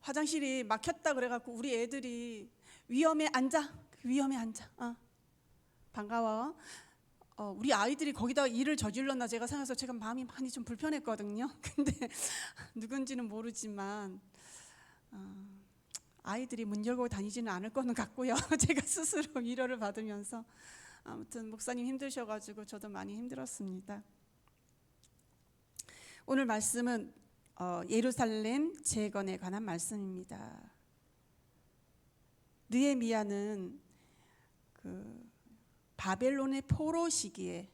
화장실이 막혔다 그래갖고 우리 애들이 위험해 앉아, 위험해 앉아. 반가워. 우리 아이들이 거기다 일을 저질렀나 제가 생각해서 제가 마음이 많이 좀 불편했거든요. 근데 누군지는 모르지만 아이들이 문 열고 다니지는 않을 거는 같고요. 제가 스스로 위로를 받으면서 아무튼 목사님 힘드셔가지고 저도 많이 힘들었습니다. 오늘 말씀은 예루살렘 재건에 관한 말씀입니다. 느헤미야는 바벨론의 포로 시기에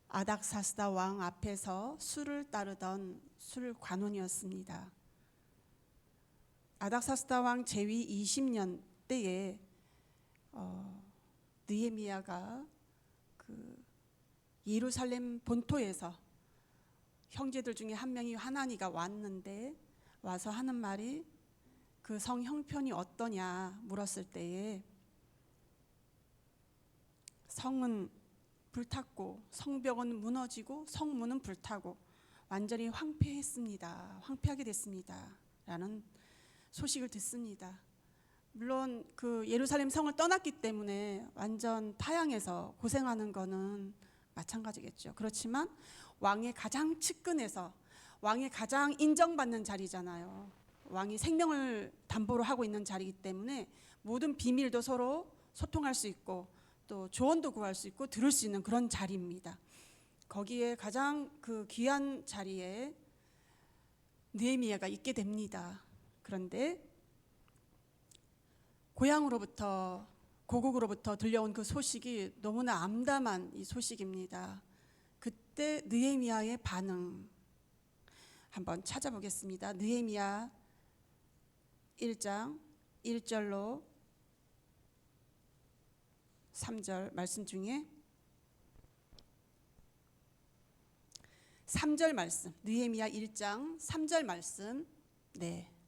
아닥사스다 왕 앞에서 수를 따르던 술 관원이었습니다. 아닥사스다 왕 재위 20년 때에 느헤미야가 예루살렘 본토에서 형제들 중에 한 명이 하나니가 왔는데 와서 하는 말이 그 성 형편이 어떠냐 물었을 때에 성은 불탔고 성벽은 무너지고 성문은 불타고 완전히 황폐하게 됐습니다 라는 소식을 듣습니다. 물론 그 예루살렘 성을 떠났기 때문에 완전 타향해서 고생하는 거는 마찬가지겠죠. 그렇지만 왕의 가장 측근에서 왕의 가장 인정받는 자리잖아요. 왕이 생명을 담보로 하고 있는 자리이기 때문에 모든 비밀도 서로 소통할 수 있고 또 조언도 구할 수 있고 들을 수 있는 그런 자리입니다. 거기에 가장 그 귀한 자리에 느헤미야가 있게 됩니다. 그런데 고향으로부터 고국으로부터 들려온 그 소식이 너무나 암담한 이 소식입니다. 그때 느헤미야의 반응 한번 찾아보겠습니다. 느헤미야 1장 1절로 3절 말씀 중에 3절 말씀, 느헤미야 1장 3절 말씀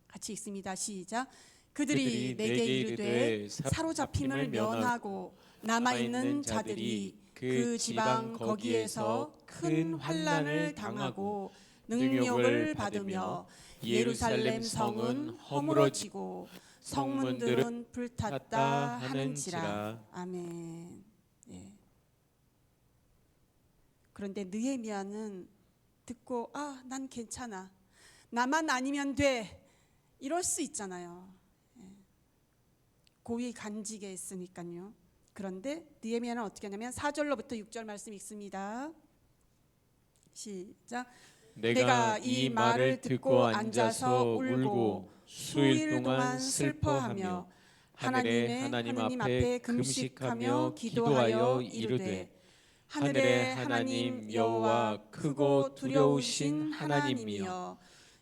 같이 읽습니다. 시작. 그들이 내게 이르되 사로잡힘을 면하고 남아있는 자들이 그 지방 거기에서 큰 환난을 당하고 능욕을 받으며 예루살렘 성은 허물어지고 성문들은 불탔다 하는지라. 아멘. 그런데 느헤미야는 듣고 난 괜찮아, 나만 아니면 돼, 이럴 수 있잖아요. 고위 간직에 있으니까요. 그런데 느헤미야는 어떻게 하냐면 4절로부터 6절 말씀 읽습니다. 시작. 내가 이 말을 듣고 앉아서 울고 수일 동안 슬퍼하며 하나님 앞에 금식하며 기도하여 이르되 하늘의 하나님 여호와 크고 두려우신 하나님이여,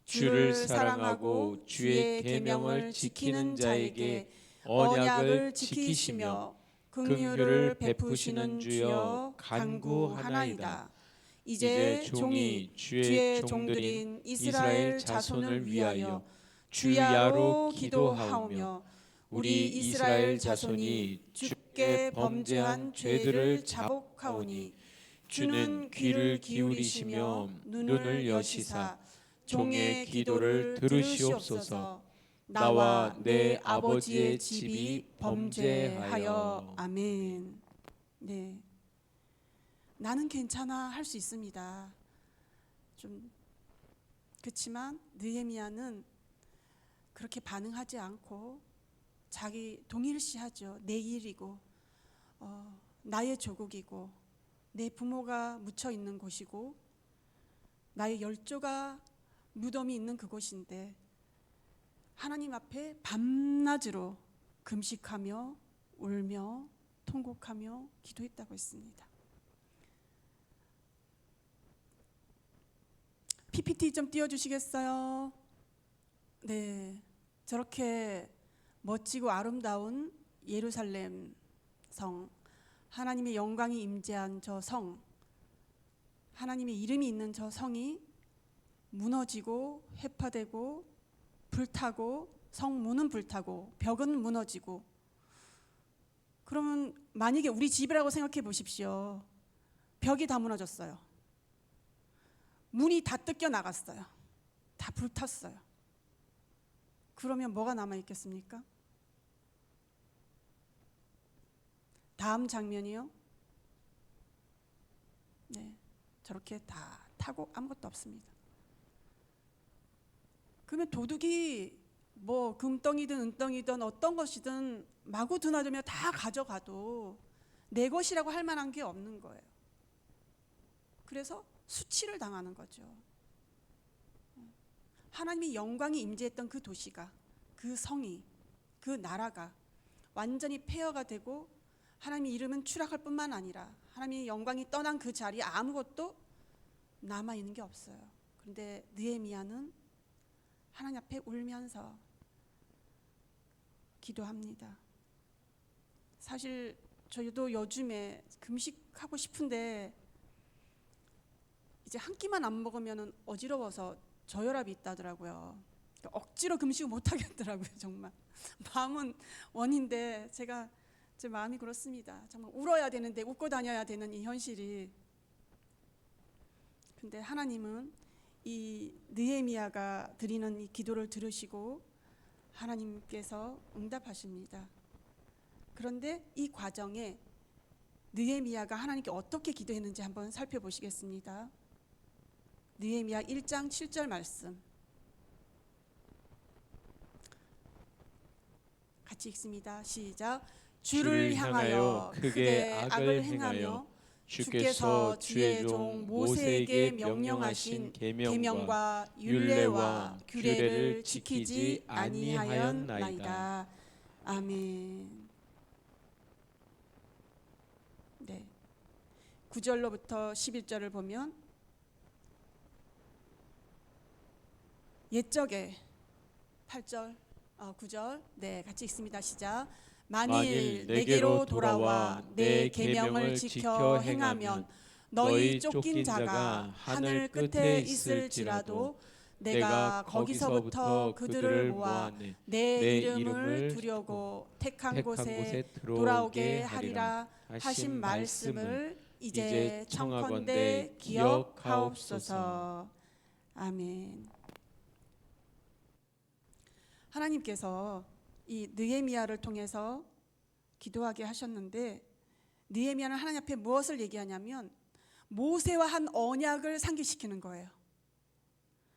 주를 사랑하고 주의 계명을 지키는 자에게 언약을 지키시며 긍휼을 베푸시는 주여 간구하나이다. 이제 종이 주의 종들인 이스라엘 자손을 위하여 주야로 기도하오며 우리 이스라엘 자손이 주께 범죄한 죄들을 자복하오니 주는 귀를 기울이시며 눈을 여시사 종의 기도를 들으시옵소서. 나와 내 아버지의 집이 범죄하여. 아멘. 나는 괜찮아 할 수 있습니다. 좀 그렇지만 느헤미야는 그렇게 반응하지 않고 자기 동일시하죠. 내 일이고 나의 조국이고 내 부모가 묻혀 있는 곳이고 나의 열조가 무덤이 있는 그곳인데 하나님 앞에 밤낮으로 금식하며 울며 통곡하며 기도했다고 했습니다. PPT 좀 띄워주시겠어요? 저렇게 멋지고 아름다운 예루살렘 성, 하나님의 영광이 임재한 저 성, 하나님의 이름이 있는 저 성이 무너지고 해파되고 불타고 성문은 불타고 벽은 무너지고, 그러면 만약에 우리 집이라고 생각해 보십시오. 벽이 다 무너졌어요. 문이 다 뜯겨 나갔어요. 다 불탔어요. 그러면 뭐가 남아 있겠습니까? 다음 장면이요. 네, 저렇게 다 타고 아무것도 없습니다. 그러면 도둑이 뭐 금덩이든 은덩이든 어떤 것이든 마구 드나들며 다 가져가도 내 것이라고 할 만한 게 없는 거예요. 그래서 수치를 당하는 거죠. 하나님의 영광이 임재했던 그 도시가, 그 성이, 그 나라가 완전히 폐허가 되고 하나님의 이름은 추락할 뿐만 아니라 하나님의 영광이 떠난 그 자리에 아무것도 남아있는 게 없어요. 그런데 느헤미야는 하나님 앞에 울면서 기도합니다. 사실 저희도 요즘에 금식하고 싶은데 이제 한 끼만 안 먹으면 어지러워서 저혈압이 있다더라고요. 억지로 금식을 못 하겠더라고요. 정말 마음은 원인데 제 마음이 그렇습니다. 정말 울어야 되는데 웃고 다녀야 되는 이 현실이. 근데 하나님은 이 느헤미야가 드리는 이 기도를 들으시고 하나님께서 응답하십니다. 그런데 이 과정에 느헤미야가 하나님께 어떻게 기도했는지 한번 살펴보시겠습니다. 느헤미야 1장 7절 말씀 같이 읽습니다. 시작. 주를 향하여 크게 악을 행하며 주께서 주의 종 모세에게 명령하신 계명과 율례와 규례를 지키지 아니하였나이다. 아멘. 네. 9절로부터 11절을 보면 옛적에 8절 9절 네 같이 읽습니다. 시작. 만일 내게로 돌아와 내 계명을 지켜 행하면 너희 쫓긴 자가 하늘 끝에 있을지라도 내가 거기서부터 그들을 모아 내 이름을 두려고 택한 곳에 돌아오게 하리라 하신 말씀을 이제 청컨대 기억하옵소서. 아멘. 하나님께서 이 느헤미야를 통해서 기도하게 하셨는데 느헤미야는 하나님 앞에 무엇을 얘기하냐면 모세와 한 언약을 상기시키는 거예요.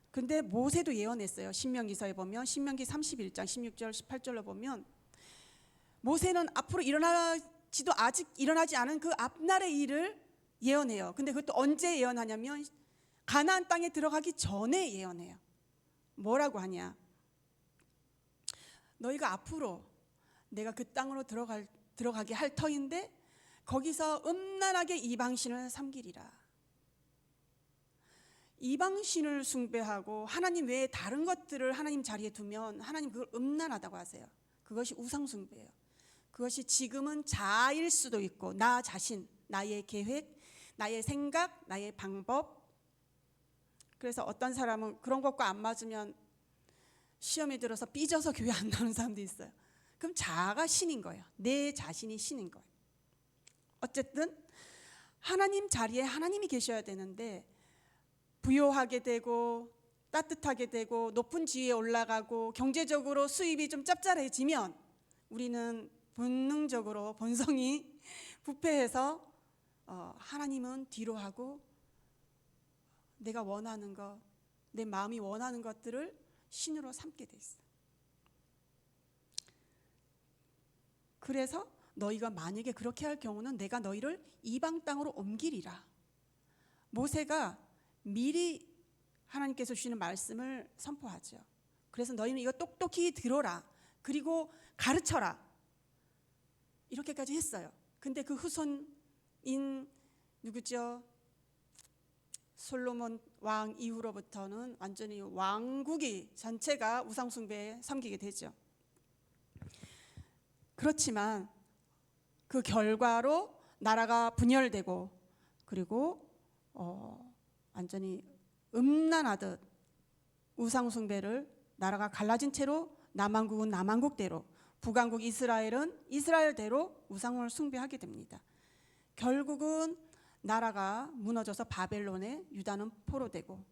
그런데 모세도 예언했어요. 신명기서에 보면 신명기 31장 16절 18절로 보면 모세는 앞으로 일어나지도 아직 일어나지 않은 그 앞날의 일을 예언해요. 근데 그것도 언제 예언하냐면 가나안 땅에 들어가기 전에 예언해요. 뭐라고 하냐? 너희가 앞으로 내가 그 땅으로 들어가게 할 터인데 거기서 음란하게 이방신을 섬기리라. 이방신을 숭배하고 하나님 외에 다른 것들을 하나님 자리에 두면 하나님 그걸 음란하다고 하세요. 그것이 우상숭배예요. 그것이 지금은 자아일 수도 있고 나 자신, 나의 계획, 나의 생각, 나의 방법. 그래서 어떤 사람은 그런 것과 안 맞으면 시험에 들어서 삐져서 교회 안 나오는 사람도 있어요. 그럼 자아가 신인 거예요. 내 자신이 신인 거예요. 어쨌든 하나님 자리에 하나님이 계셔야 되는데 부요하게 되고 따뜻하게 되고 높은 지위에 올라가고 경제적으로 수입이 좀 짭짤해지면 우리는 본능적으로 본성이 부패해서 하나님은 뒤로 하고 내가 원하는 것, 내 마음이 원하는 것들을 신으로 삼게 돼 있어요. 그래서 너희가 만약에 그렇게 할 경우는 내가 너희를 이방 땅으로 옮기리라. 모세가 미리 하나님께서 주시는 말씀을 선포하죠. 그래서 너희는 이거 똑똑히 들어라. 그리고 가르쳐라. 이렇게까지 했어요. 근데 그 후손인 누구죠? 솔로몬 왕 이후로부터는 완전히 왕국이 전체가 우상숭배에 섬기게 되죠. 그렇지만 그 결과로 나라가 분열되고 그리고 완전히 음란하듯 우상숭배를 나라가 갈라진 채로 남한국은 남한국대로 북한국 이스라엘은 이스라엘대로 우상을 숭배하게 됩니다. 결국은 나라가 무너져서 바벨론에 유다는 포로되고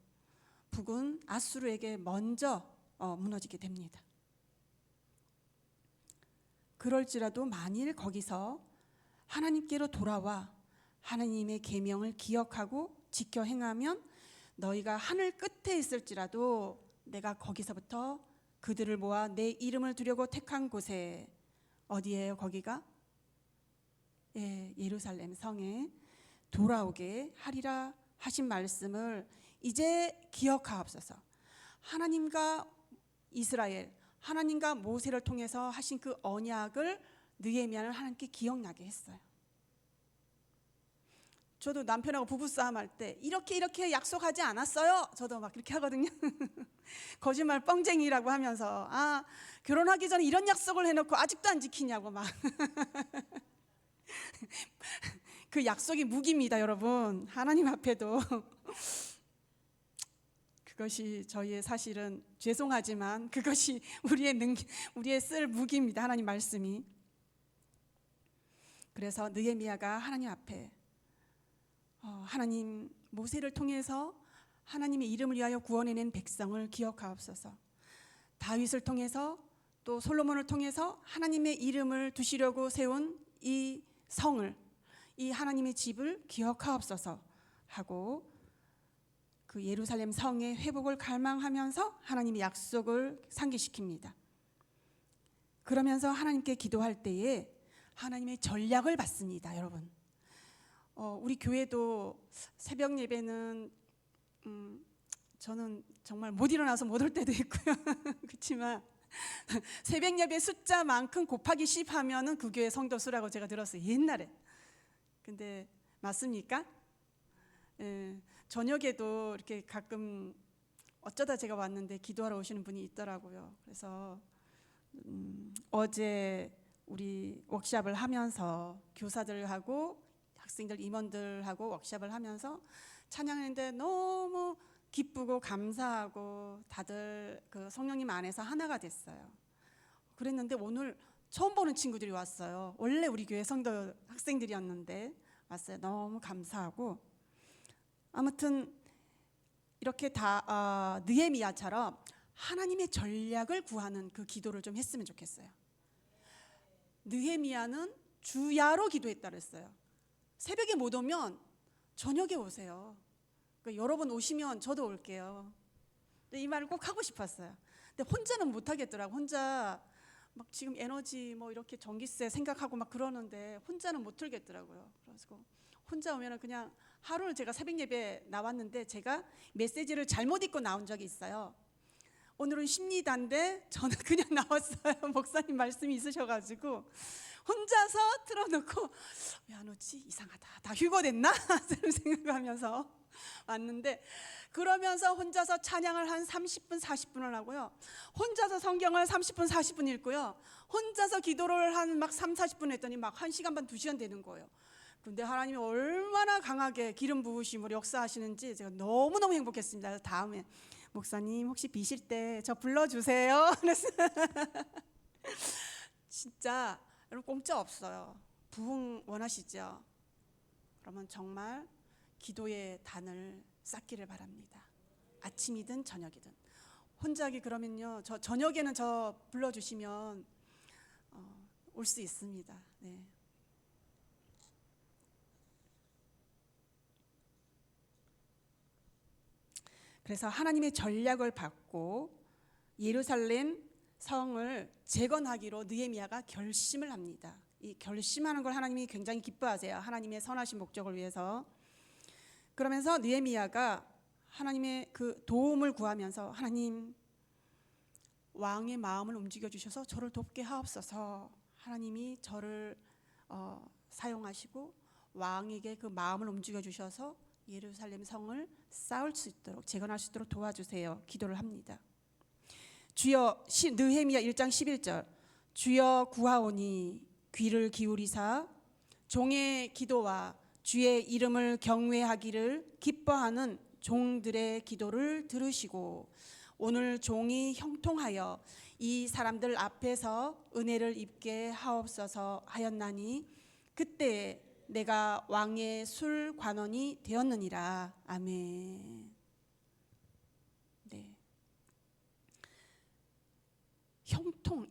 북은 아수르에게 먼저 무너지게 됩니다. 그럴지라도 만일 거기서 하나님께로 돌아와 하나님의 계명을 기억하고 지켜 행하면 너희가 하늘 끝에 있을지라도 내가 거기서부터 그들을 모아 내 이름을 두려고 택한 곳에, 어디예요 거기가? 예루살렘 성에 돌아오게 하리라 하신 말씀을 이제 기억하옵소서. 하나님과 이스라엘, 하나님과 모세를 통해서 하신 그 언약을 느헤미야는 하나님께 기억나게 했어요. 저도 남편하고 부부싸움 할 때 이렇게 약속하지 않았어요? 저도 막 그렇게 하거든요. 거짓말 뻥쟁이라고 하면서 결혼하기 전에 이런 약속을 해놓고 아직도 안 지키냐고 막. 그 약속이 무기입니다, 여러분. 하나님 앞에도. 그것이 저희의 사실은 죄송하지만 그것이 우리의 쓸 무기입니다, 하나님 말씀이. 그래서 느헤미야가 하나님 앞에 하나님 모세를 통해서 하나님의 이름을 위하여 구원해낸 백성을 기억하옵소서. 다윗을 통해서 또 솔로몬을 통해서 하나님의 이름을 두시려고 세운 이 성을, 이 하나님의 집을 기억하옵소서 하고 그 예루살렘 성의 회복을 갈망하면서 하나님의 약속을 상기시킵니다. 그러면서 하나님께 기도할 때에 하나님의 전략을 받습니다, 여러분. 우리 교회도 새벽 예배는 저는 정말 못 일어나서 못 올 때도 있고요. 그렇지만 새벽 예배 숫자만큼 곱하기 10 하면은 그 교회 성도 수라고 제가 들었어요, 옛날에. 근데 맞습니까? 저녁에도 이렇게 가끔 어쩌다 제가 왔는데 기도하러 오시는 분이 있더라고요. 그래서 어제 우리 워크숍을 하면서 교사들하고 학생들 임원들하고 워크숍을 하면서 찬양했는데 너무 기쁘고 감사하고 다들 그 성령님 안에서 하나가 됐어요. 그랬는데 오늘 처음 보는 친구들이 왔어요. 원래 우리 교회 성도 학생들이었는데 왔어요. 너무 감사하고. 아무튼 이렇게 다 느헤미야처럼 하나님의 전략을 구하는 그 기도를 좀 했으면 좋겠어요. 느헤미야는 주야로 기도했다 그랬어요. 새벽에 못 오면 저녁에 오세요. 그러니까 여러분 오시면 저도 올게요. 근데 이 말을 꼭 하고 싶었어요. 근데 혼자는 못 하겠더라고. 혼자 막 지금 에너지 뭐 이렇게 전기세 생각하고 막 그러는데 혼자는 못 들겠더라고요. 그래서 혼자 오면은 그냥 하루를 제가 새벽 예배 나왔는데 제가 메시지를 잘못 읽고 나온 적이 있어요. 오늘은 십니다인데 저는 그냥 나왔어요. 목사님 말씀이 있으셔가지고 혼자서 틀어놓고 왜 안 오지? 이상하다. 다 휴거됐나? 생각하면서 왔는데, 그러면서 혼자서 찬양을 한 30분 40분을 하고요. 혼자서 성경을 30분 40분 읽고요. 혼자서 기도를 한 막 3, 40분 했더니 막 1시간 반 2시간 되는 거예요. 근데 하나님이 얼마나 강하게 기름 부으심으로 역사하시는지 제가 너무너무 행복했습니다. 다음에 목사님 혹시 비실 때 저 불러주세요. 그래서 진짜 여러분 공짜 없어요. 부흥 원하시죠? 그러면 정말 기도의 단을 쌓기를 바랍니다. 아침이든 저녁이든. 혼자기 그러면요, 저 저녁에는 저 불러주시면 올 수 있습니다. 네. 그래서 하나님의 전략을 받고 예루살렘 성을 재건하기로 느헤미야가 결심을 합니다. 이 결심하는 걸 하나님이 굉장히 기뻐하세요. 하나님의 선하신 목적을 위해서. 그러면서 느헤미야가 하나님의 그 도움을 구하면서 하나님 왕의 마음을 움직여 주셔서 저를 돕게 하옵소서. 하나님이 저를 사용하시고 왕에게 그 마음을 움직여 주셔서 예루살렘 성을 쌓을 수 있도록 재건할 수 있도록 도와주세요. 기도를 합니다. 주여, 느헤미야 1장 11절, 주여 구하오니 귀를 기울이사 종의 기도와 주의 이름을 경외하기를 기뻐하는 종들의 기도를 들으시고 오늘 종이 형통하여 이 사람들 앞에서 은혜를 입게 하옵소서 하였나니 그때 내가 왕의 술 관원이 되었느니라. 아멘. 네.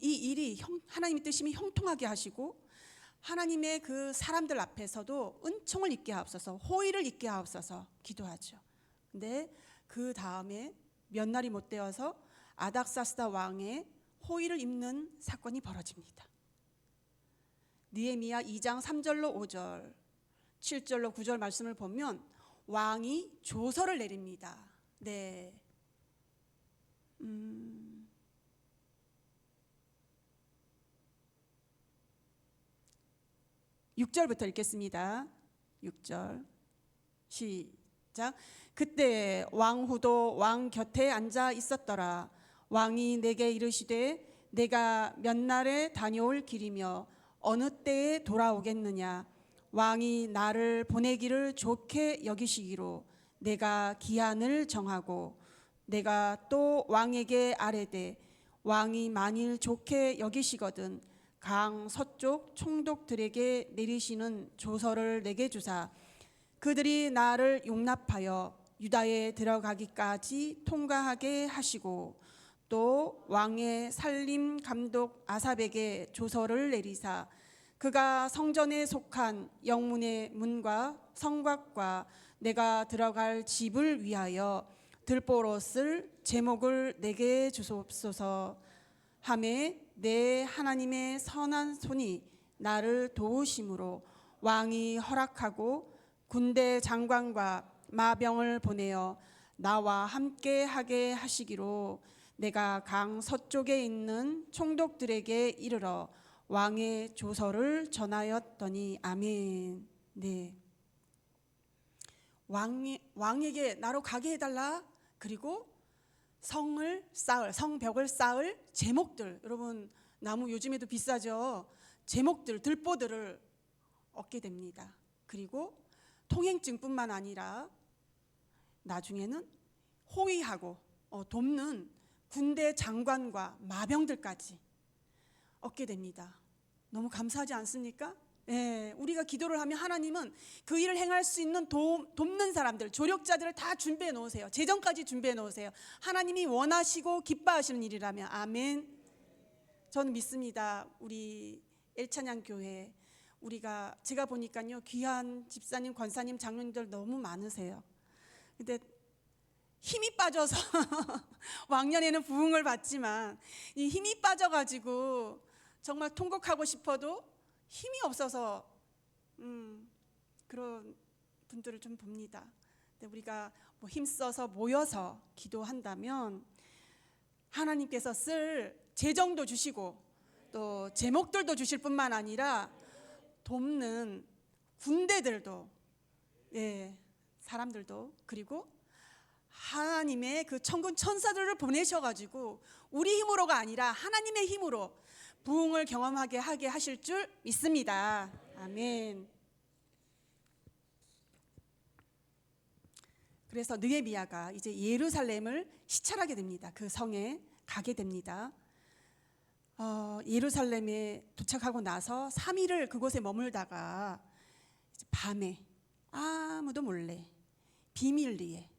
이 일이 하나님의 뜻이면 형통하게 하시고 하나님의 그 사람들 앞에서도 은총을 입게 하옵소서, 호의를 입게 하옵소서 기도하죠. 근데 그 다음에 몇 날이 못 되어서 아닥사스다 왕의 호의를 입는 사건이 벌어집니다. 느헤미야 2장 3절로 5절, 7절로 9절 말씀을 보면 왕이 조서를 내립니다. 네. 6절부터 읽겠습니다. 6절 시작. 그때 왕후도 왕 곁에 앉아 있었더라. 왕이 내게 이르시되 내가 몇 날에 다녀올 길이며 어느 때에 돌아오겠느냐. 왕이 나를 보내기를 좋게 여기시기로 내가 기한을 정하고 내가 또 왕에게 아뢰되 왕이 만일 좋게 여기시거든 강 서쪽 총독들에게 내리시는 조서를 내게 주사 그들이 나를 용납하여 유다에 들어가기까지 통과하게 하시고 또 왕의 살림 감독 아삽에게 조서를 내리사 그가 성전에 속한 영문의 문과 성곽과 내가 들어갈 집을 위하여 들보로 쓸 제목을 내게 주소서 하매 내 하나님의 선한 손이 나를 도우심으로 왕이 허락하고 군대 장관과 마병을 보내어 나와 함께 하게 하시기로 내가 강 서쪽에 있는 총독들에게 이르러 왕의 조서를 전하였더니 아멘. 네. 왕에게 나로 가게 해달라. 그리고 성벽을 쌓을 제목들, 여러분 나무 요즘에도 비싸죠. 제목들, 들보들을 얻게 됩니다. 그리고 통행증뿐만 아니라 나중에는 호위하고 돕는 군대 장관과 마병들까지 얻게 됩니다. 너무 감사하지 않습니까? 예, 우리가 기도를 하면 하나님은 그 일을 행할 수 있는 돕는 사람들, 조력자들을 다 준비해 놓으세요. 재정까지 준비해 놓으세요. 하나님이 원하시고 기뻐하시는 일이라면 아멘. 저는 믿습니다. 우리 엘찬양 교회 제가 보니까요 귀한 집사님, 권사님, 장로님들 너무 많으세요. 근데 힘이 빠져서 왕년에는 부흥을 받지만 이 힘이 빠져가지고 정말 통곡하고 싶어도 힘이 없어서 그런 분들을 좀 봅니다. 근데 우리가 힘써서 모여서 기도한다면 하나님께서 쓸 재정도 주시고 또 제목들도 주실 뿐만 아니라 돕는 군대들도, 예, 사람들도, 그리고 하나님의 그 천군 천사들을 보내셔가지고 우리 힘으로가 아니라 하나님의 힘으로 부흥을 경험하게 하게 하실 줄 믿습니다. 아멘. 그래서 느헤미야가 이제 예루살렘을 시찰하게 됩니다. 그 성에 가게 됩니다. 예루살렘에 도착하고 나서 3일을 그곳에 머물다가 이제 밤에 아무도 몰래 비밀리에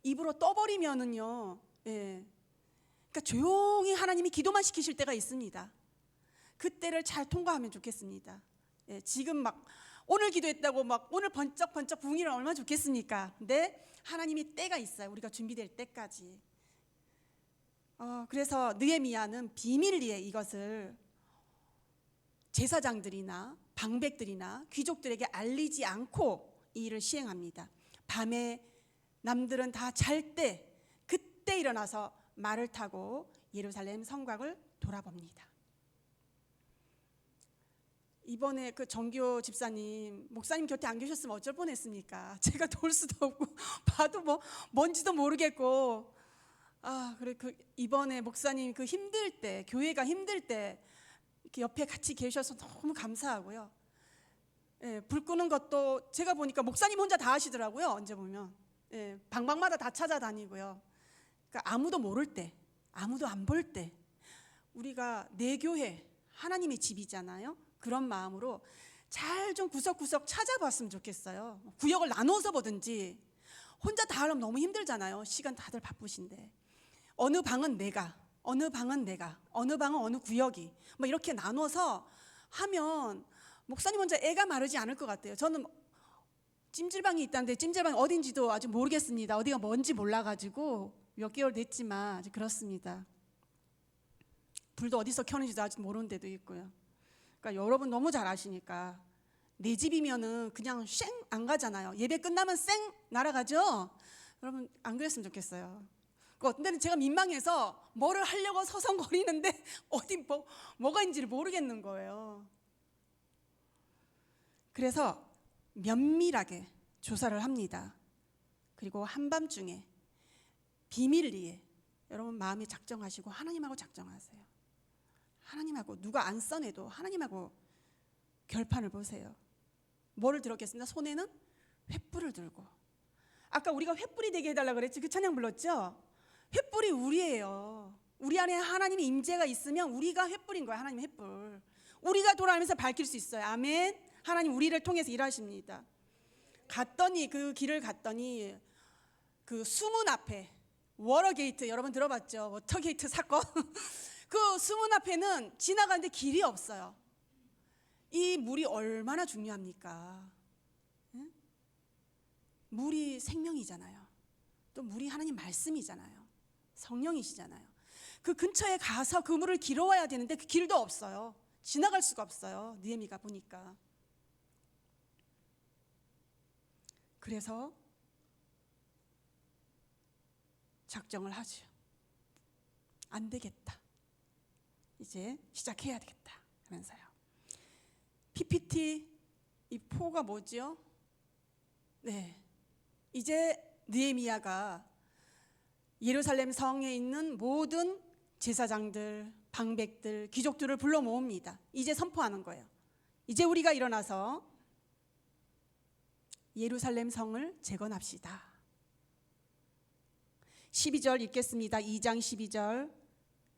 입으로 떠버리면은요, 예, 그러니까 조용히 하나님이 기도만 시키실 때가 있습니다. 그때를 잘 통과하면 좋겠습니다. 예, 지금 막 오늘 기도했다고 막 오늘 번쩍번쩍 부흥이면 얼마나 좋겠습니까? 근데 하나님이 때가 있어요. 우리가 준비될 때까지. 그래서 느헤미야는 비밀리에 이것을 제사장들이나 방백들이나 귀족들에게 알리지 않고 이 일을 시행합니다. 밤에 남들은 다 잘 때 그때 일어나서 말을 타고 예루살렘 성곽을 돌아봅니다. 이번에 그 정교 집사님, 목사님 곁에 안 계셨으면 어쩔 뻔했습니까? 제가 도울 수도 없고 봐도 뭔지도 모르겠고, 그래 이번에 목사님 그 힘들 때, 교회가 힘들 때 이렇게 옆에 같이 계셔서 너무 감사하고요. 예, 불 끄는 것도 제가 보니까 목사님 혼자 다 하시더라고요. 언제 보면, 예, 방방마다 다 찾아다니고요. 그러니까 아무도 모를 때, 아무도 안 볼 때, 우리가 내 교회 하나님의 집이잖아요. 그런 마음으로 잘 좀 구석구석 찾아봤으면 좋겠어요. 구역을 나눠서 보든지. 혼자 다 하려면 너무 힘들잖아요. 시간 다들 바쁘신데. 어느 방은 내가, 어느 방은 내가, 어느 방은 어느 구역이, 뭐 이렇게 나눠서 하면 목사님 혼자 애가 마르지 않을 것 같아요. 저는 찜질방이 있다는데 찜질방이 어딘지도 아직 모르겠습니다. 어디가 뭔지 몰라가지고 몇 개월 됐지만 아직 그렇습니다. 불도 어디서 켜는지도 아직 모르는 데도 있고요. 그러니까 여러분 너무 잘 아시니까 내 집이면은 그냥 쌩 안 가잖아요. 예배 끝나면 쌩 날아가죠. 여러분 안 그랬으면 좋겠어요. 그 어떤 때는 제가 민망해서 뭐를 하려고 서성거리는데 어디 뭐가 있는지를 모르겠는 거예요. 그래서 면밀하게 조사를 합니다. 그리고 한밤중에 비밀리에 여러분 마음에 작정하시고 하나님하고 작정하세요. 하나님하고 누가 안 써내도 하나님하고 결판을 보세요. 뭐를 들었겠습니까? 손에는 횃불을 들고. 아까 우리가 횃불이 되게 해달라 그랬지. 그 찬양 불렀죠? 횃불이 우리예요. 우리 안에 하나님의 임재가 있으면 우리가 횃불인 거예요. 하나님의 횃불. 우리가 돌아가면서 밝힐 수 있어요. 아멘. 하나님 우리를 통해서 일하십니다. 그 길을 갔더니 그 수문 앞에 워터게이트 여러분 들어봤죠? 워터게이트 사건. 그 수문 앞에는 지나가는데 길이 없어요. 이 물이 얼마나 중요합니까? 응? 물이 생명이잖아요. 또 물이 하나님 말씀이잖아요. 성령이시잖아요. 그 근처에 가서 그 물을 길어와야 되는데 그 길도 없어요. 지나갈 수가 없어요. 느헤미가 보니까. 그래서 작정을 하죠. 안 되겠다. 이제 시작해야 되겠다 하면서요. PPT 이 포가 뭐죠? 네, 이제 느헤미야가 예루살렘 성에 있는 모든 제사장들, 방백들, 귀족들을 불러 모읍니다. 이제 선포하는 거예요. 이제 우리가 일어나서 예루살렘 성을 재건합시다. 12절 읽겠습니다. 2장 12절.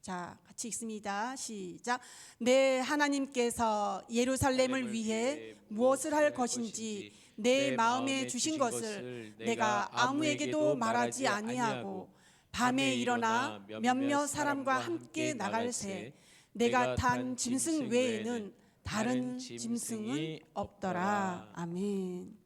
자, 같이 읽습니다. 시작. 내 하나님께서 예루살렘을 위해 무엇을 할 것인지 내 마음에 주신 것을 내가 아무에게도 말하지 아니하고 밤에 일어나 몇몇 사람과 함께 나갈새 내가 탄 짐승 외에는 다른 짐승은 없더라. 아멘.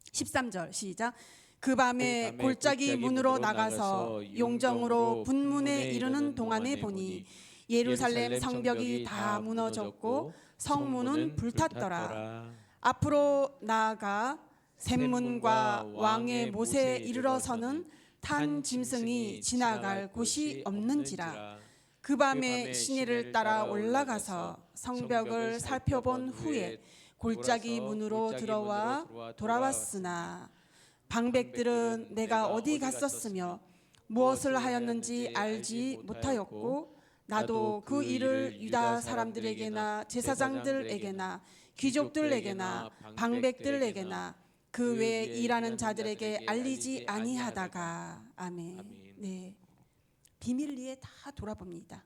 13절 시작. 그 밤에 골짜기 문으로 나가서 용정으로 분문에 이르는 동안에 보니 예루살렘 성벽이 다 무너졌고 성문은 불탔더라. 앞으로 나아가 샘문과 왕의 못에 이르러서는 탄 짐승이 지나갈 곳이 없는지라. 그 밤에 시내를 따라 올라가서 성벽을 살펴본 후에 골짜기 문으로 들어와 돌아왔으나 방백들은 내가 어디 갔었으며 무엇을 하였는지 알지 못하였고 나도 그 일을 유다 사람들에게나 제사장들에게나 귀족들에게나 방백들에게나 그 외에 일하는 자들에게 알리지 아니하다가. 아멘. 네, 비밀리에 다 돌아봅니다.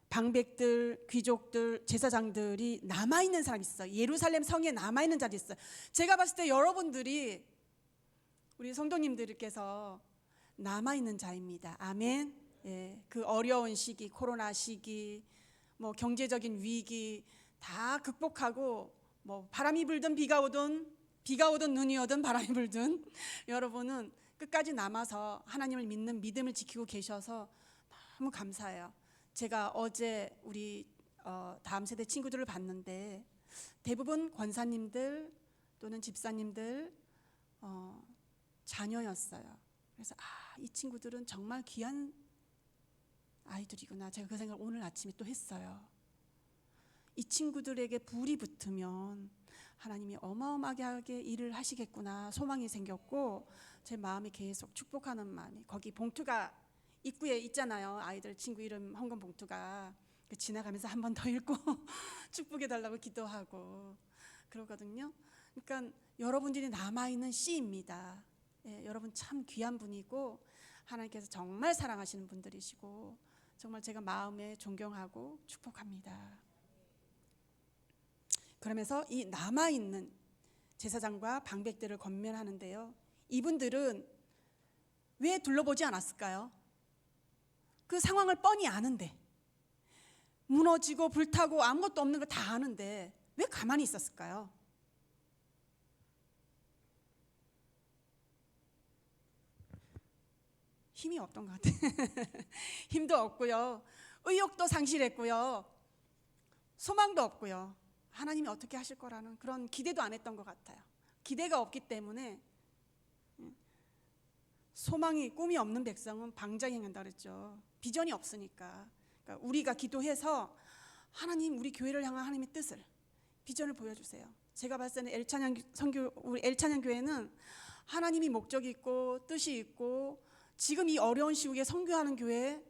방백들, 귀족들, 제사장들이 남아있는 사람이 있어요. 예루살렘 성에 남아있는 자들이 있어요. 제가 봤을 때 여러분들이 우리 성도님들께서 남아있는 자입니다. 아멘. 예, 그 어려운 시기, 코로나 시기, 뭐 경제적인 위기 다 극복하고 뭐 바람이 불든 비가 오든 눈이 오든 바람이 불든 여러분은 끝까지 남아서 하나님을 믿는 믿음을 지키고 계셔서 너무 감사해요. 제가 어제 우리 다음 세대 친구들을 봤는데 대부분 권사님들 또는 집사님들 자녀였어요. 그래서 이 친구들은 정말 귀한 아이들이구나. 제가 그 생각을 오늘 아침에 또 했어요. 이 친구들에게 불이 붙으면 하나님이 어마어마하게 일을 하시겠구나 소망이 생겼고 제 마음에 계속 축복하는 마음이. 거기 봉투가 입구에 있잖아요. 아이들 친구 이름 헌금 봉투가. 지나가면서 한 번 더 읽고 축복해달라고 기도하고 그러거든요. 그러니까 여러분들이 남아있는 씨입니다. 예, 여러분 참 귀한 분이고 하나님께서 정말 사랑하시는 분들이시고 정말 제가 마음에 존경하고 축복합니다. 그러면서 이 남아있는 제사장과 방백들을 권면하는데요. 이분들은 왜 둘러보지 않았을까요? 그 상황을 뻔히 아는데, 무너지고 불타고 아무것도 없는 걸 다 아는데 왜 가만히 있었을까요? 힘이 없던 것 같아요. 힘도 없고요, 의욕도 상실했고요, 소망도 없고요, 하나님이 어떻게 하실 거라는 그런 기대도 안 했던 것 같아요. 기대가 없기 때문에, 소망이 꿈이 없는 백성은 방장행한다 그랬죠. 비전이 없으니까. 그러니까 우리가 기도해서 하나님, 우리 교회를 향한 하나님의 뜻을, 비전을 보여주세요. 제가 봤을 때는 우리 엘찬양 교회는 하나님이 목적이 있고 뜻이 있고, 지금 이 어려운 시국에 선교하는 교회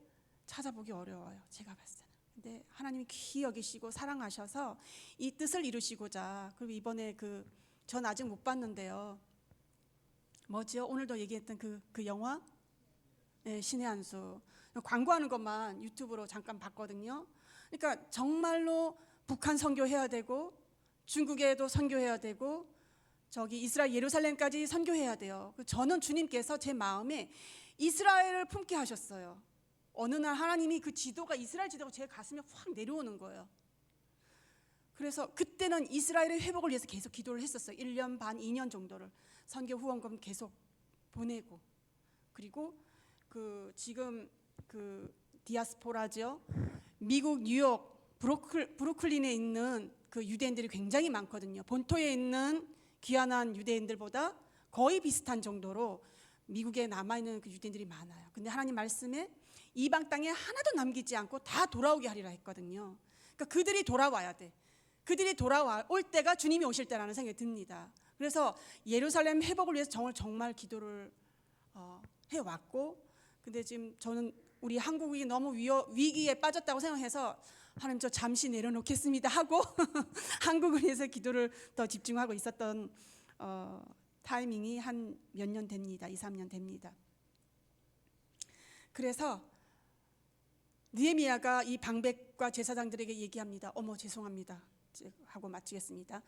찾아보기 어려워요, 제가 봤을 때는. 근데 하나님이 귀히 여기시고 사랑하셔서 이 뜻을 이루시고자, 그리고 이번에 전 아직 못 봤는데요, 뭐지요? 오늘도 얘기했던 그 영화, 네, 신의 한수, 광고하는 것만 유튜브로 잠깐 봤거든요. 그러니까 정말로 북한 선교해야 되고, 중국에도 선교해야 되고, 저기 이스라엘 예루살렘까지 선교해야 돼요. 저는 주님께서 제 마음에 이스라엘을 품게 하셨어요. 어느 날 하나님이 그 지도가, 이스라엘 지도가 제 가슴에 확 내려오는 거예요. 그래서 그때는 이스라엘의 회복을 위해서 계속 기도를 했었어요. 1년 반, 2년 정도를 선교 후원금 계속 보내고, 그리고 지금 디아스포라죠. 미국 뉴욕 브루클린에 있는 그 유대인들이 굉장히 많거든요. 본토에 있는 귀환한 유대인들보다 거의 비슷한 정도로 미국에 남아있는 그 유대인들이 많아요. 근데 하나님 말씀에 이방 땅에 하나도 남기지 않고 다 돌아오게 하리라 했거든요. 그러니까 그들이 돌아와야 돼. 그들이 돌아올 때가 주님이 오실 때라는 생각이 듭니다. 그래서 예루살렘 회복을 위해서 정말 기도를 해왔고, 근데 지금 저는 우리 한국이 너무 위기에 빠졌다고 생각해서 하나님, 저 잠시 내려놓겠습니다 하고 한국을 위해서 기도를 더 집중하고 있었던 타이밍이 한 몇 년 됩니다. 2, 3년 됩니다. 그래서 느헤미야가 이 방백과 제사장들에게 얘기합니다. 어머, 죄송합니다 하고 마치겠습니다.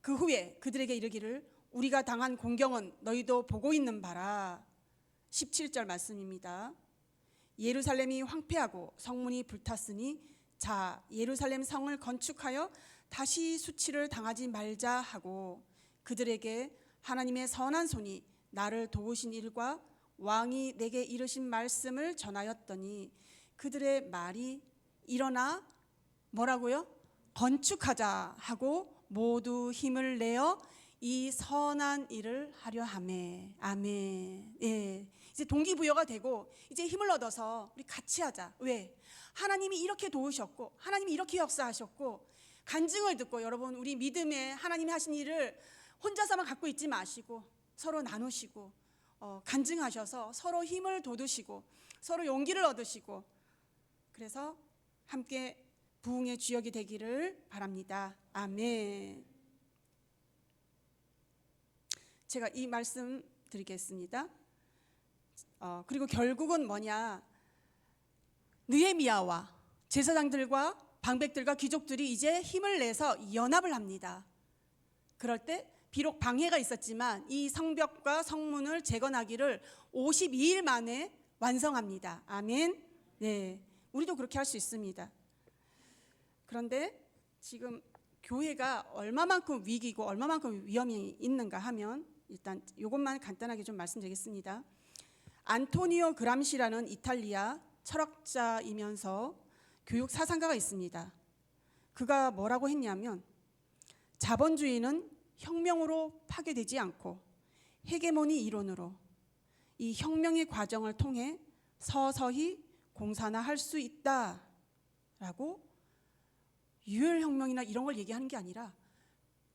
그 후에 그들에게 이르기를, 우리가 당한 공경은 너희도 보고 있는 바라. 17절 말씀입니다. 예루살렘이 황폐하고 성문이 불탔으니 자, 예루살렘 성을 건축하여 다시 수치를 당하지 말자 하고, 그들에게 하나님의 선한 손이 나를 도우신 일과 왕이 내게 이르신 말씀을 전하였더니, 그들의 말이 일어나 뭐라고요? 건축하자 하고 모두 힘을 내어 이 선한 일을 하려 하매. 아멘. 예. 이제 동기부여가 되고 이제 힘을 얻어서 우리 같이 하자. 왜? 하나님이 이렇게 도우셨고, 하나님이 이렇게 역사하셨고, 간증을 듣고, 여러분, 우리 믿음에 하나님이 하신 일을 혼자서만 갖고 있지 마시고 서로 나누시고 간증하셔서 서로 힘을 돋우시고 서로 용기를 얻으시고, 그래서 함께 부흥의 주역이 되기를 바랍니다. 아멘. 제가 이 말씀 드리겠습니다. 그리고 결국은 뭐냐, 느헤미야와 제사장들과 방백들과 귀족들이 이제 힘을 내서 연합을 합니다. 그럴 때 비록 방해가 있었지만 이 성벽과 성문을 재건하기를 52일 만에 완성합니다. 아멘. 네, 우리도 그렇게 할 수 있습니다. 그런데 지금 교회가 얼마만큼 위기고 얼마만큼 위험이 있는가 하면, 일단 이것만 간단하게 좀 말씀드리겠습니다. 안토니오 그람시라는 이탈리아 철학자이면서 교육 사상가가 있습니다. 그가 뭐라고 했냐면, 자본주의는 혁명으로 파괴되지 않고 헤게모니 이론으로 이 혁명의 과정을 통해 서서히 공산화할 수 있다라고, 유혈혁명이나 이런 걸 얘기하는 게 아니라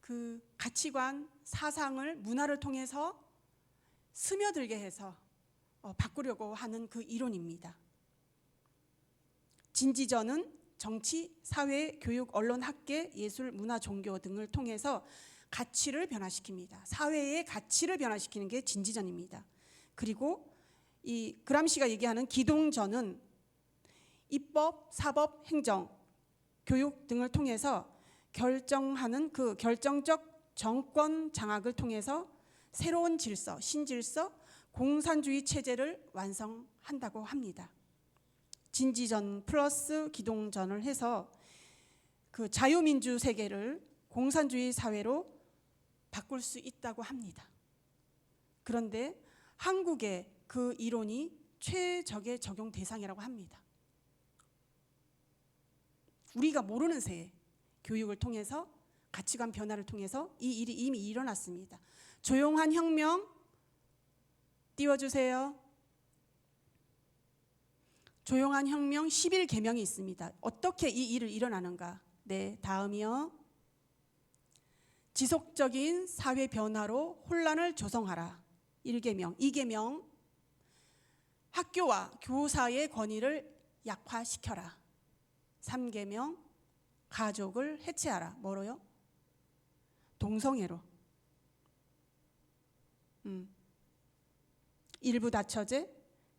그 가치관, 사상을, 문화를 통해서 스며들게 해서 바꾸려고 하는 그 이론입니다. 진지전은 정치, 사회, 교육, 언론, 학계, 예술, 문화, 종교 등을 통해서 가치를 변화시킵니다. 사회의 가치를 변화시키는 게 진지전입니다. 그리고 이 그람시가 얘기하는 기동전은 입법, 사법, 행정, 교육 등을 통해서 결정하는 그 결정적 정권 장악을 통해서 새로운 질서, 신질서, 공산주의 체제를 완성한다고 합니다. 진지전 플러스 기동전을 해서 그 자유민주 세계를 공산주의 사회로 바꿀 수 있다고 합니다. 그런데 한국에 그 이론이 최적의 적용 대상이라고 합니다. 우리가 모르는 새에 교육을 통해서, 가치관 변화를 통해서 이 일이 이미 일어났습니다. 조용한 혁명 띄워주세요. 조용한 혁명 11계명이 있습니다. 어떻게 이 일을 일어나는가? 네, 다음이요. 지속적인 사회 변화로 혼란을 조성하라. 1계명. 2계명. 학교와 교사의 권위를 약화시켜라. 3계명. 가족을 해체하라. 뭐로요? 동성애로. 일부 다처제,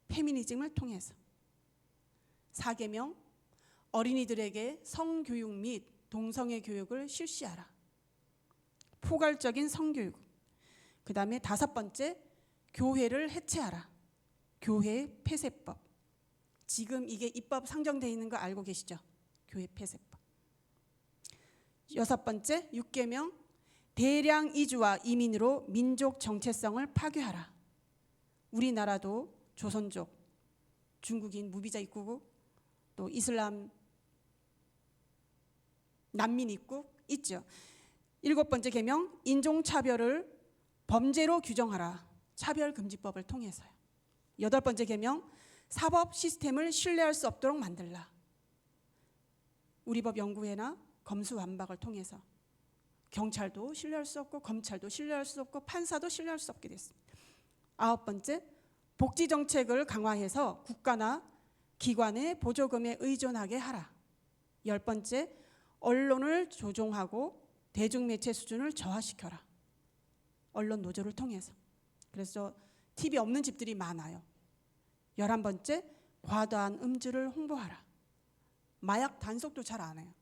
페미니즘을 통해서. 4계명. 어린이들에게 성교육 및 동성애 교육을 실시하라. 포괄적인 성교육. 그 다음에 5번째, 교회를 해체하라. 교회 폐쇄법. 지금 이게 입법 상정되어 있는 거 알고 계시죠? 교회 폐쇄법. 6번째, 6계명. 대량 이주와 이민으로 민족 정체성을 파괴하라. 우리나라도 조선족, 중국인 무비자 입국, 또 이슬람 난민 입국 있죠. 7번째 계명. 인종차별을 범죄로 규정하라. 차별금지법을 통해서요. 8번째 계명. 사법 시스템을 신뢰할 수 없도록 만들라. 우리법 연구회나 검수완박을 통해서 경찰도 신뢰할 수 없고, 검찰도 신뢰할 수 없고, 판사도 신뢰할 수 없게 됐습니다. 9번째, 복지정책을 강화해서 국가나 기관의 보조금에 의존하게 하라. 10번째, 언론을 조종하고 대중매체 수준을 저하시켜라. 언론 노조를 통해서. 그래서 TV 없는 집들이 많아요. 11번째, 과다한 음주를 홍보하라. 마약 단속도 잘 안 해요.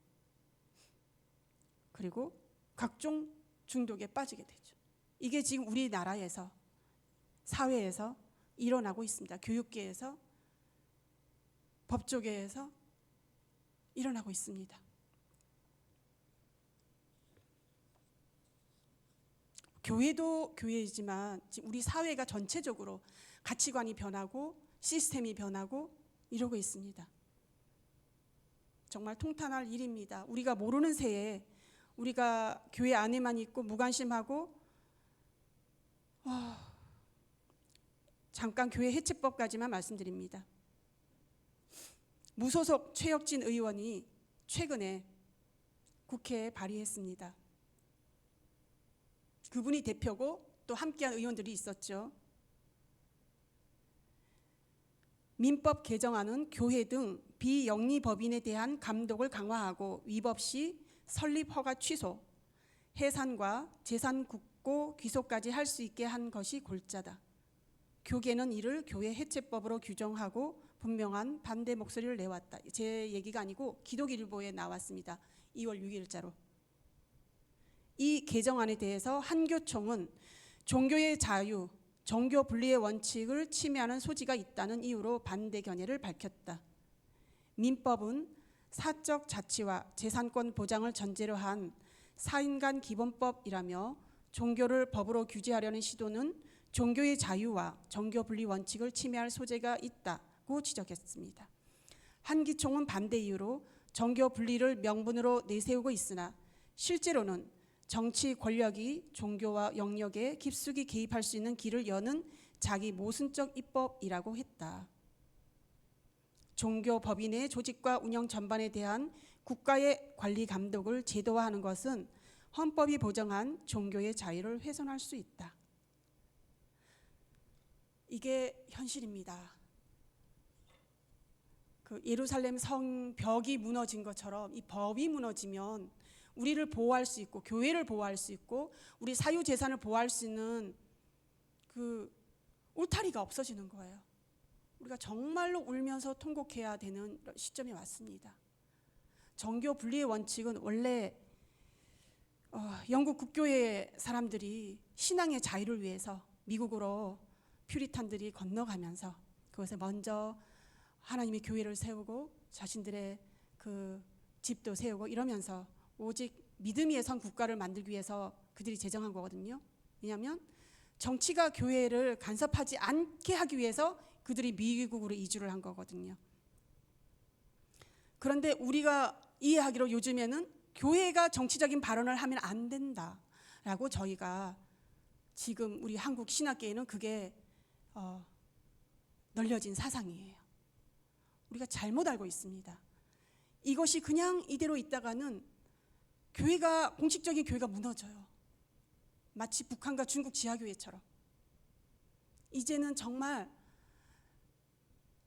그리고 각종 중독에 빠지게 되죠. 이게 지금 우리나라에서, 사회에서 일어나고 있습니다. 교육계에서, 법조계에서 일어나고 있습니다. 교회도 교회이지만 지금 우리 사회가 전체적으로 가치관이 변하고 시스템이 변하고 이러고 있습니다. 정말 통탄할 일입니다. 우리가 모르는 새에 우리가 교회 안에만 있고 무관심하고, 잠깐 교회 해체법까지만 말씀드립니다. 무소속 최혁진 의원이 최근에 국회에 발의했습니다. 그분이 대표고 또 함께한 의원들이 있었죠. 민법 개정안은 교회 등 비영리법인에 대한 감독을 강화하고 위법 시 설립 허가 취소, 해산과 재산 국고 귀소까지 할 수 있게 한 것이 골자다. 교계는 이를 교회 해체법으로 규정하고 분명한 반대 목소리를 내왔다. 제 얘기가 아니고 기독일보에 나왔습니다. 2월 6일자로. 이 개정안에 대해서 한교총은 종교의 자유, 종교 분리의 원칙을 침해하는 소지가 있다는 이유로 반대 견해를 밝혔다. 민법은 사적 자치와 재산권 보장을 전제로 한 사인간 기본법이라며 종교를 법으로 규제하려는 시도는 종교의 자유와 종교 분리 원칙을 침해할 소재가 있다고 지적했습니다. 한기총은 반대 이유로 종교 분리를 명분으로 내세우고 있으나 실제로는 정치 권력이 종교와 영역에 깊숙이 개입할 수 있는 길을 여는 자기 모순적 입법이라고 했다. 종교 법인의 조직과 운영 전반에 대한 국가의 관리 감독을 제도화하는 것은 헌법이 보장한 종교의 자유를 훼손할 수 있다. 이게 현실입니다. 그 예루살렘 성벽이 무너진 것처럼 이 법이 무너지면 우리를 보호할 수 있고, 교회를 보호할 수 있고, 우리 사유 재산을 보호할 수 있는 그 울타리가 없어지는 거예요. 우리가 정말로 울면서 통곡해야 되는 시점이 왔습니다. 정교 분리의 원칙은 원래 영국 국교의 사람들이 신앙의 자유를 위해서 미국으로 퓨리탄들이 건너가면서 그것을 먼저 하나님의 교회를 세우고 자신들의 그 집도 세우고 이러면서 오직 믿음 위에 선 국가를 만들기 위해서 그들이 제정한 거거든요. 왜냐하면 정치가 교회를 간섭하지 않게 하기 위해서 그들이 미국으로 이주를 한 거거든요. 그런데 우리가 이해하기로 요즘에는 교회가 정치적인 발언을 하면 안 된다라고 저희가 지금 우리 한국 신학계에는 그게 널려진 사상이에요. 우리가 잘못 알고 있습니다. 이것이 그냥 이대로 있다가는 교회가, 공식적인 교회가 무너져요. 마치 북한과 중국 지하교회처럼. 이제는 정말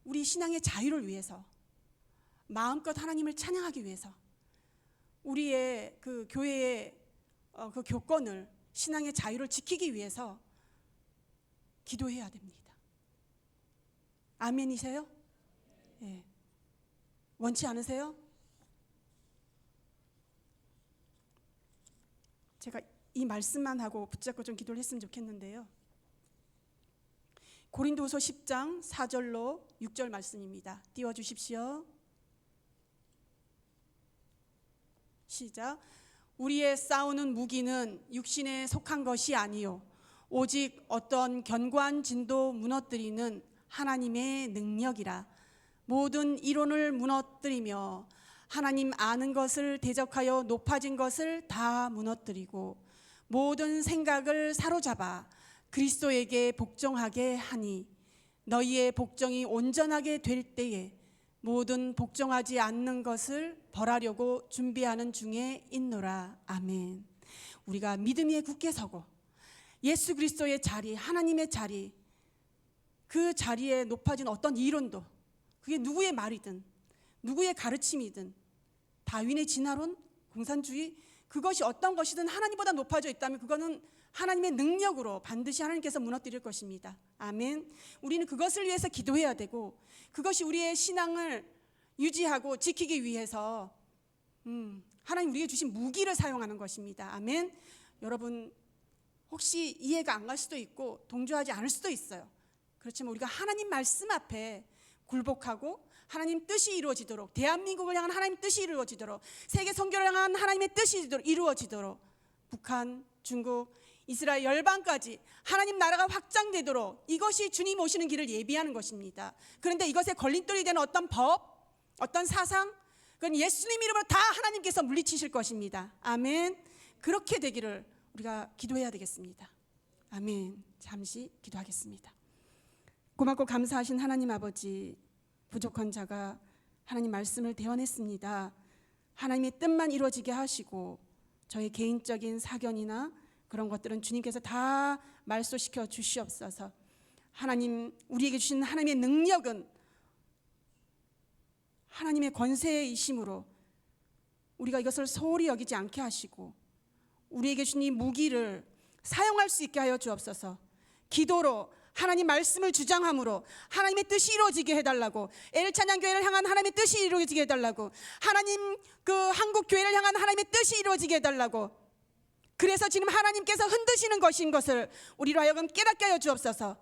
우리 신앙의 자유를 위해서, 마음껏 하나님을 찬양하기 위해서, 우리의 그 교회의 그 교권을, 신앙의 자유를 지키기 위해서 기도해야 됩니다. 아멘이세요? 예. 원치 않으세요? 제가 이 말씀만 하고 붙잡고 좀 기도를 했으면 좋겠는데요. 고린도후서 10장 4절로 6절 말씀입니다. 띄워주십시오. 시작. 우리의 싸우는 무기는 육신에 속한 것이 아니요 오직 어떤 견고한 진도 무너뜨리는 하나님의 능력이라. 모든 이론을 무너뜨리며 하나님 아는 것을 대적하여 높아진 것을 다 무너뜨리고 모든 생각을 사로잡아 그리스도에게 복종하게 하니 너희의 복종이 온전하게 될 때에 모든 복종하지 않는 것을 벌하려고 준비하는 중에 있노라. 아멘. 우리가 믿음 위에 굳게 서고 예수 그리스도의 자리, 하나님의 자리, 그 자리에 높아진 어떤 이론도, 그게 누구의 말이든 누구의 가르침이든, 다윈의 진화론, 공산주의, 그것이 어떤 것이든 하나님보다 높아져 있다면 그거는 하나님의 능력으로 반드시 하나님께서 무너뜨릴 것입니다. 아멘. 우리는 그것을 위해서 기도해야 되고, 그것이 우리의 신앙을 유지하고 지키기 위해서 하나님 우리에게 주신 무기를 사용하는 것입니다. 아멘. 여러분 혹시 이해가 안 갈 수도 있고 동조하지 않을 수도 있어요. 그렇지만 우리가 하나님 말씀 앞에 굴복하고 하나님 뜻이 이루어지도록, 대한민국을 향한 하나님 뜻이 이루어지도록, 세계 선교를 향한 하나님의 뜻이 이루어지도록, 북한, 중국, 이스라엘 열방까지 하나님 나라가 확장되도록, 이것이 주님 오시는 길을 예비하는 것입니다. 그런데 이것에 걸림돌이 되는 어떤 법, 어떤 사상, 그건 예수님 이름으로 다 하나님께서 물리치실 것입니다. 아멘. 그렇게 되기를 우리가 기도해야 되겠습니다. 아멘. 잠시 기도하겠습니다. 고맙고 감사하신 하나님 아버지, 부족한 자가 하나님 말씀을 대언했습니다. 하나님의 뜻만 이루어지게 하시고 저의 개인적인 사견이나 그런 것들은 주님께서 다 말소시켜 주시옵소서. 하나님, 우리에게 주신 하나님의 능력은 하나님의 권세이심으로 우리가 이것을 소홀히 여기지 않게 하시고 우리에게 주신 이 무기를 사용할 수 있게 하여 주옵소서. 기도로 하나님 말씀을 주장함으로 하나님의 뜻이 이루어지게 해달라고, 엘찬양교회를 향한 하나님의 뜻이 이루어지게 해달라고, 하나님 그 한국교회를 향한 하나님의 뜻이 이루어지게 해달라고, 그래서 지금 하나님께서 흔드시는 것인 것을 우리로 하여금 깨닫게 하여 주옵소서.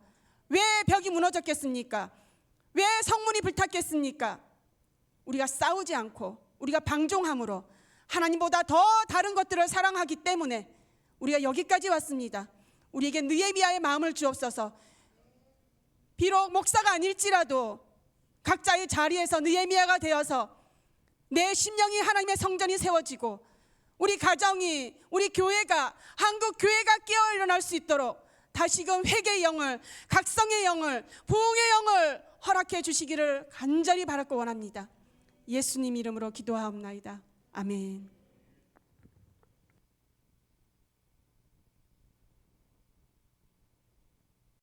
왜 벽이 무너졌겠습니까? 왜 성문이 불탔겠습니까? 우리가 싸우지 않고 우리가 방종함으로 하나님보다 더 다른 것들을 사랑하기 때문에 우리가 여기까지 왔습니다. 우리에게 느헤미야의 마음을 주옵소서. 비록 목사가 아닐지라도 각자의 자리에서 느헤미야가 되어서 내 심령이 하나님의 성전이 세워지고 우리 가정이, 우리 교회가, 한국 교회가 깨어 일어날 수 있도록 다시금 회개의 영을, 각성의 영을, 부흥의 영을 허락해 주시기를 간절히 바라고 원합니다. 예수님 이름으로 기도하옵나이다. 아멘.